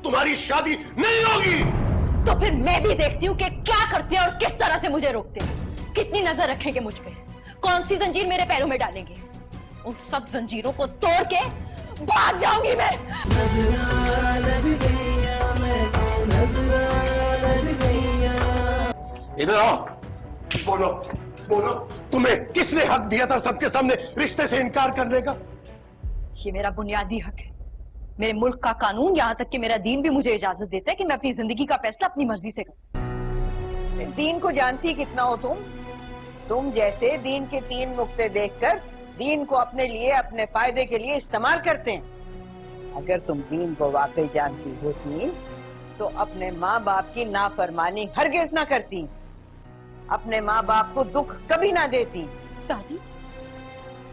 तुम्हारी शादी नहीं होगी। तो फिर मैं भी देखती हूँ कि क्या करते हैं और किस तरह से मुझे रोकते हैं। कितनी नजर रखेंगे मुझ पे, कौन सी जंजीर मेरे पैरों में डालेंगे। उन सब जंजीरों को तोड़ के भाग जाऊंगी मैं। इधर आओ, बोलो बोलो, तुम्हें किसने हक दिया था सबके सामने रिश्ते से इनकार करने का? ये मेरा बुनियादी हक है। मेरे मुल्क का कानून, यहाँ तक कि मेरा दीन भी मुझे इजाजत देता है कि मैं अपनी जिंदगी का फैसला अपनी मर्जी से करूं। दीन को जानती कितना हो तुम जैसे दीन के 3 नुक्ते देखकर दीन को अपने लिए, अपने फायदे के लिए इस्तेमाल करते हैं। अगर तुम दीन को वाकई जानती होती तो अपने माँ बाप की नाफरमानी हरगिज ना करती, अपने माँ बाप को दुख कभी ना देती। दादी,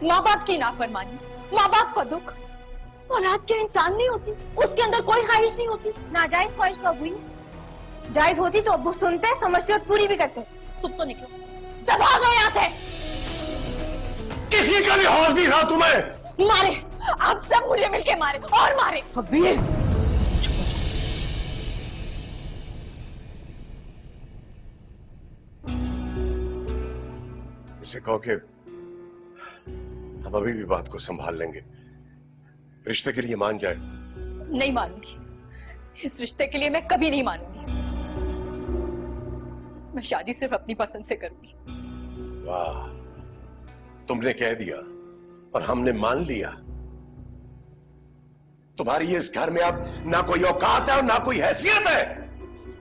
माँ बाप की नाफरमानी, माँ बाप का दुख, औलाद क्या इंसान नहीं होती? उसके अंदर कोई ख्वाहिश नहीं होती? नाजायज ख्वाहिश तो अबू ही, जायज होती तो अबू सुनते, समझते और पूरी भी करते। तुम तो निकलो, दबा दो यहाँ से। किसी का भी हौस नहीं रहा तुम्हें। मारे, आप सब मुझे मिलके मारे और मारे। अबीर, इसे कहो कि हम अभी भी बात को संभाल लेंगे, रिश्ते के लिए मान जाए। नहीं मानूंगी, इस रिश्ते के लिए मैं कभी नहीं मानूंगी। मैं शादी सिर्फ अपनी पसंद से करूंगी। वाह, तुमने कह दिया और हमने मान लिया। तुम्हारी इस घर में अब ना कोई औकात है और ना कोई हैसियत है।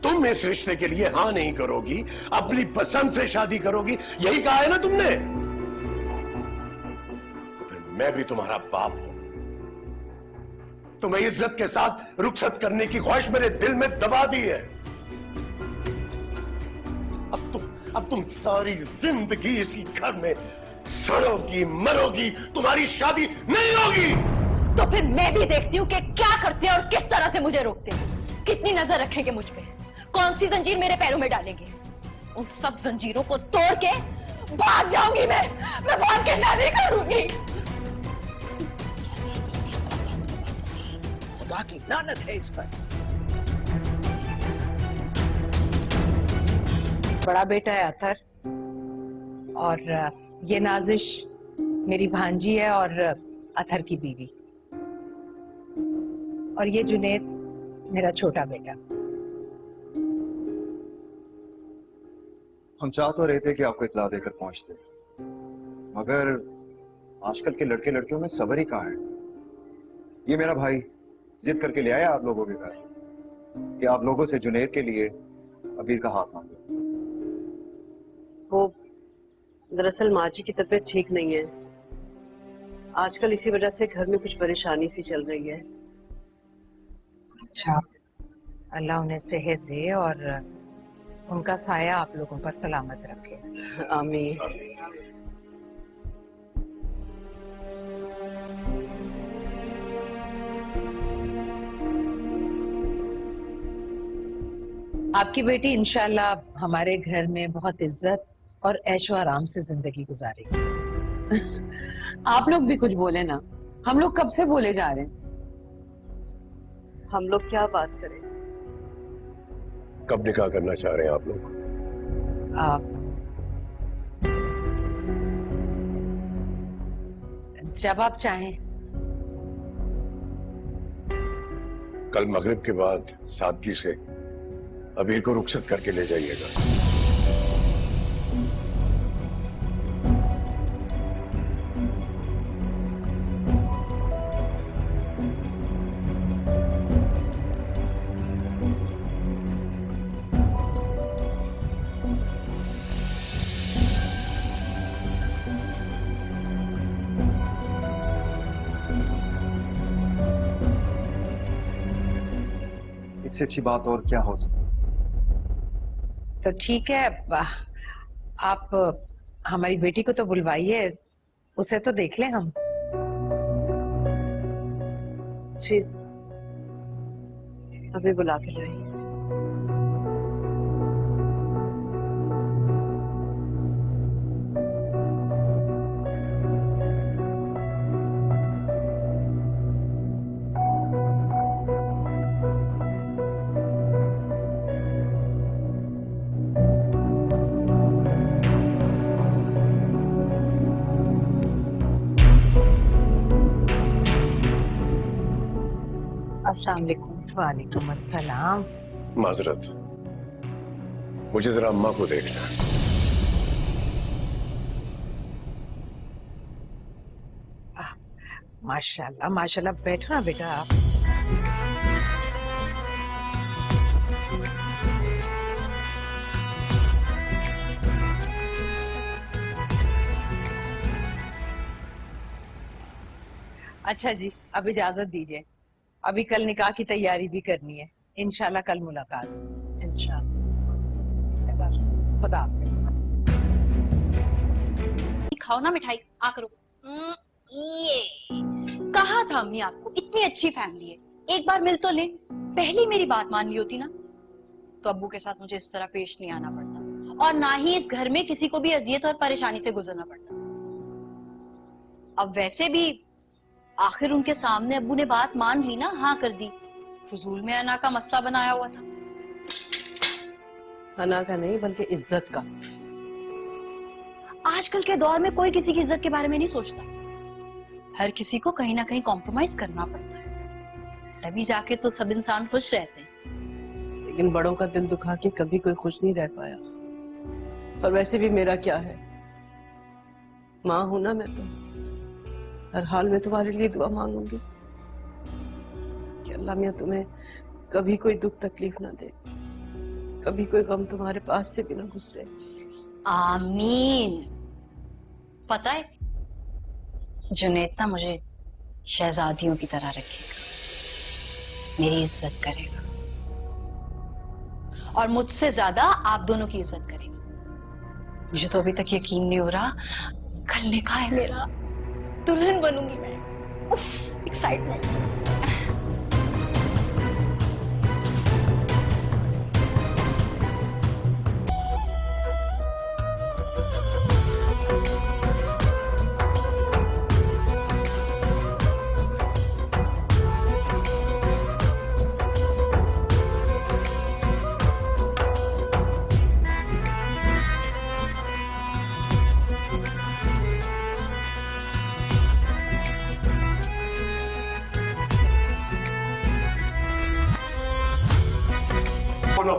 तुम इस रिश्ते के लिए हाँ नहीं करोगी, अपनी पसंद से शादी करोगी, यही कहा है ना तुमने? तो फिर मैं भी तुम्हारा बाप हूं। तुम्हें इज्जत के साथ रुखसत करने की ख्वाहिश मेरे दिल में दबा दी है। अब तुम सारी जिंदगी इसी घर में सड़ोगी, मरोगी, तुम्हारी शादी नहीं होगी। तो फिर मैं भी देखती हूँ कि क्या करते हैं और किस तरह से मुझे रोकते हैं। कितनी नजर रखेंगे मुझ पे, कौन सी जंजीर मेरे पैरों में डालेंगे। उन सब जंजीरों को तोड़ के भाग जाऊंगी मैं भाग के शादी करूंगी। खुदा की लानत है इस पर। बड़ा बेटा है अतर, और ये नाजिश मेरी भांजी है और अतर की बीवी, और ये जुनेद मेरा छोटा बेटा। हम चाह तो रहे थे कि आपको इत्ला देकर पहुंचते, मगर आजकल के लड़के लड़कियों में सब्र ही कहाँ है। ये मेरा भाई जिद करके ले आया आप लोगों के घर कि आप लोगों से जुनेद के लिए अबीर का हाथ मांगो। वो दरअसल माँ जी की तबीयत ठीक नहीं है आजकल, इसी वजह से घर में कुछ परेशानी सी चल रही है। अच्छा, अल्लाह उन्हें सेहत दे और उनका साया आप लोगों पर सलामत रखे। आमीन। आपकी बेटी इंशाल्लाह हमारे घर में बहुत इज्जत और ऐशो आराम से जिंदगी गुजारेगी। आप लोग भी कुछ बोले ना, हम लोग कब से बोले जा रहे हैं। हम लोग क्या बात करें? कब निकाह करना चाह रहे हैं आप लोग? जब आप चाहें। कल मगरिब के बाद सादगी से अबीर को रुखसत करके ले जाइएगा। इससे अच्छी बात और क्या हो सकती? तो ठीक है, आप हमारी बेटी को तो बुलवाइए, उसे तो देख लें हम। जी, अभी बुला के लाई। अस्सलाम वालेकुम। वालेकुम अस्सलाम। माजरत, मुझे जरा अम्मा को देखना है। माशाल्लाह माशाल्लाह, बैठो ना बेटा आप। अच्छा जी, अब इजाजत दीजिए, अभी कल निकाह की तैयारी भी करनी है। इंशाल्लाह कल मुलाकात होगी। इंशाल्लाह। खुदा हाफिज। खाओ ना मिठाई, आ करो। ये कहा था अम्मी आपको, इतनी अच्छी फैमिली है, एक बार मिल तो ले। पहली मेरी बात मान ली होती ना तो अब्बू के साथ मुझे इस तरह पेश नहीं आना पड़ता, और ना ही इस घर में किसी को भी अजियत और परेशानी से गुजरना पड़ता। अब वैसे भी आखिर उनके सामने अब्बू ने बात मान ली ना, हाँ कर दी। फजूल में अना का मसला बनाया हुआ था। अना का नहीं बल्कि इज्जत का। आजकल के दौर में कोई किसी की इज्जत के बारे में नहीं सोचता, हर किसी को कहीं ना कहीं कॉम्प्रोमाइज करना पड़ता है, तभी जाके तो सब इंसान खुश रहते हैं। लेकिन बड़ों का दिल दुखा के कभी कोई खुश नहीं रह पाया। और वैसे भी मेरा क्या है, माँ हूं ना मैं, तो हर हाल में तुम्हारे लिए दुआ मांगूंगी कि अल्लाह मियां तुम्हें कभी कोई दुख तकलीफ ना दे, कभी कोई गम तुम्हारे पास से भी ना गुजरे। आमीन। पता है, जुनैद ना मुझे शहजादियों की तरह रखेगा, मेरी इज्जत करेगा, और मुझसे ज्यादा आप दोनों की इज्जत करेगा। मुझे तो अभी तक यकीन नहीं हो रहा, कल निकाह है मेरा, दुल्हन बनूंगी मैं। उफ, एक्साइटमेंट। बोलो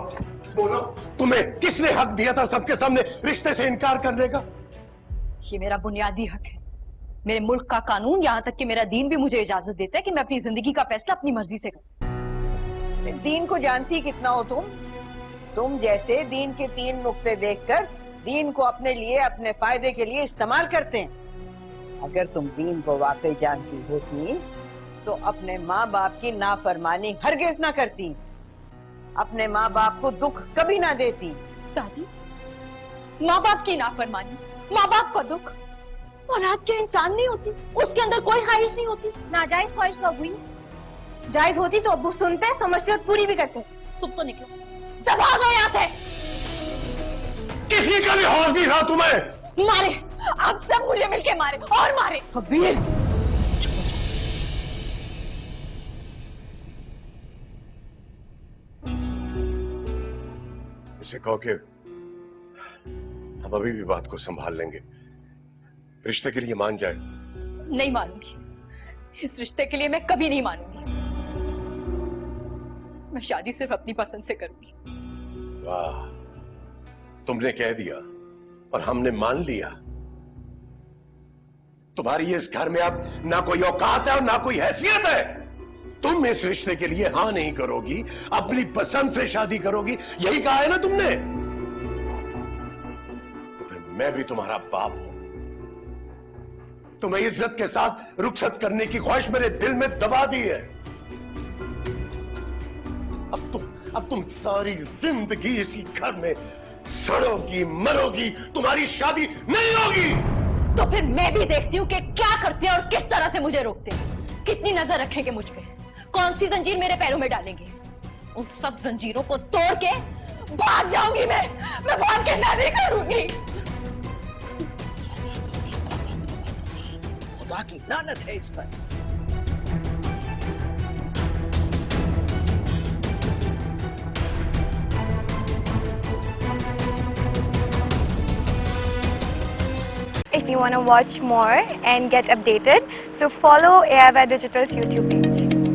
बोलो, तुम्हें किसने हक दिया था सबके सामने रिश्ते से इनकार करने का? ये मेरा बुनियादी हक है। मेरे मुल्क का कानून, यहाँ तक कि मेरा दीन भी मुझे इजाजत देता है कि मैं अपनी जिंदगी का फैसला अपनी मर्जी से करूं। दीन को जानती कितना हो तुम जैसे दीन के 3 नुक्ते देखकर दीन को अपने लिए, अपने फायदे के लिए इस्तेमाल करते हैं। अगर तुम दीन को वाकई जानती होती तो अपने माँ बाप की नाफरमानी हरगिज ना करती, अपने माँ बाप को दुख कभी ना देती। दादी, माँ बाप की नाफरमानी, माँ बाप का दुख, औलाद क्या इंसान नहीं होती? उसके अंदर कोई ख्वाहिश नहीं होती? नाजायज ख्वाहिश तो अब्बू ही, जायज होती तो अब्बू सुनते, समझते और पूरी भी करते। तुम तो निकलो, दबा दो यहाँ से। किसी का भी हौस नहीं रहा तुम्हें। मारे, आप सब मुझे मिलके मारे और मारे। अबीर, इसे कहो कि हम अभी भी बात को संभाल लेंगे, रिश्ते के लिए मान जाए। नहीं मानूंगी, इस रिश्ते के लिए मैं कभी नहीं मानूंगी। मैं शादी सिर्फ अपनी पसंद से करूंगी। वाह, तुमने कह दिया और हमने मान लिया। तुम्हारी इस घर में अब ना कोई औकात है और ना कोई हैसियत है। तुम इस रिश्ते के लिए हाँ नहीं करोगी, अपनी पसंद से शादी करोगी, यही कहा है ना तुमने? तो फिर मैं भी तुम्हारा बाप हूं। तुम्हें इज्जत के साथ रुखसत करने की ख्वाहिश मेरे दिल में दबा दी है। अब तुम सारी जिंदगी इसी घर में सड़ोगी, मरोगी, तुम्हारी शादी नहीं होगी। तो फिर मैं भी देखती हूँ कि क्या करते हैं और किस तरह से मुझे रोकते हैं, कितनी नजर रखेंगे मुझ पे, कौन सी जंजीर मेरे पैरों में डालेंगे। उन सब जंजीरों को तोड़ के भाग जाऊंगी मैं भाग के शादी करूंगी। खुदा की लानत है इस पर। If you want to watch more and get updated, so follow AIY Digital's YouTube page.